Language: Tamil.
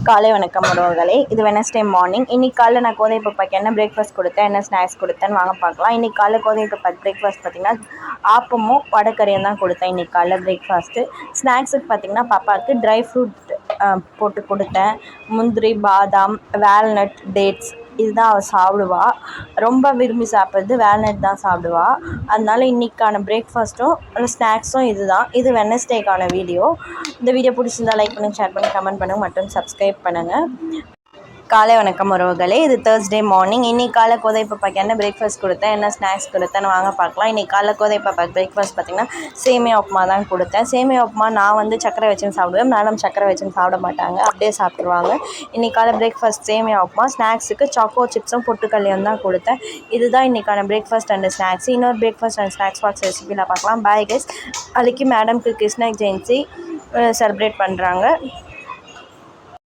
காலை வணக்கம் உறவுகளே. இது வெனஸ்டே மார்னிங். இன்றைக்கி காலைல நான் கோதை பாப்பாக்கு என்ன பிரேக்ஃபாஸ்ட் கொடுத்தேன், என்ன ஸ்நாக்ஸ் கொடுத்தேன்னு வாங்க பார்க்கலாம். இன்றைக்கி காலைல கோதை பாப்பாக்கு பிரேக்ஃபாஸ்ட் பார்த்திங்கன்னா ஆப்பமும் வடைக்கறியும் தான் கொடுத்தேன் இன்றைக்கி காலைல பிரேக்ஃபாஸ்ட்டு. ஸ்நாக்ஸுக்கு பார்த்திங்கன்னா பாப்பாவுக்கு ட்ரை ஃப்ரூட் போட்டு கொடுத்தேன். முந்திரி, பாதாம், வால்நட், டேட்ஸ் இதுதான் அவள் சாப்பிடுவா. ரொம்ப விரும்பி சாப்பிட்றது வால்நட் தான் சாப்பிடுவா. அதனால இன்றைக்கான பிரேக்ஃபாஸ்ட்டும் ஸ்நாக்ஸும் இது வெனஸ்டேக்கான வீடியோ. இந்த வீடியோ பிடிச்சிருந்தா லைக் பண்ணுங்கள், ஷேர் பண்ணுங்கள், கமெண்ட் பண்ணுங்கள் மற்றும் சப்ஸ்கிரைப் பண்ணுங்கள். காலை வணக்கம் உறவுகளே. இது தேர்ஸ்டே மார்னிங். இன்றைக்கி காலை கோதை பாப்பாக்கு என்ன பிரேக்ஃபாஸ்ட் கொடுத்தேன், என்ன ஸ்நாக்ஸ் கொடுத்தேன்னு வாங்க பார்க்கலாம். இன்றைக்கி காலை கோதை பாப்பாக்கு பிரேக்ஃபாஸ்ட் பார்த்திங்கன்னா சேமியா உப்புமா தான் கொடுத்தேன். சேமியா உப்புமா நான் சக்கரை வச்சுன்னு சாப்பிடுவேன், மேடம் சக்கரை வச்சுன்னு சாப்பிட மாட்டாங்க, அப்படியே சாப்பிட்ருவாங்க. இன்றைக்கி காலை பிரேக்ஃபாஸ்ட் சேமியா உப்புமா. ஸ்நாக்ஸுக்கு சாக்கோ சிப்ஸும் பொட்டுக்கல்லையும் தான் கொடுத்தேன். இதுதான் இன்றைக்கான பிரேக்ஃபாஸ்ட் அண்ட் ஸ்நாக்ஸ். இன்னொரு பிரேக்ஃபாஸ்ட் அண்ட் ஸ்நாக்ஸ் பாக்ஸ் ரெசிபியில் பார்க்கலாம். Bye guys. நாளைக்கு மேடம்க்கு கிருஷ்ண ஜெயந்தி செலிப்ரேட் பண்ணுறாங்க.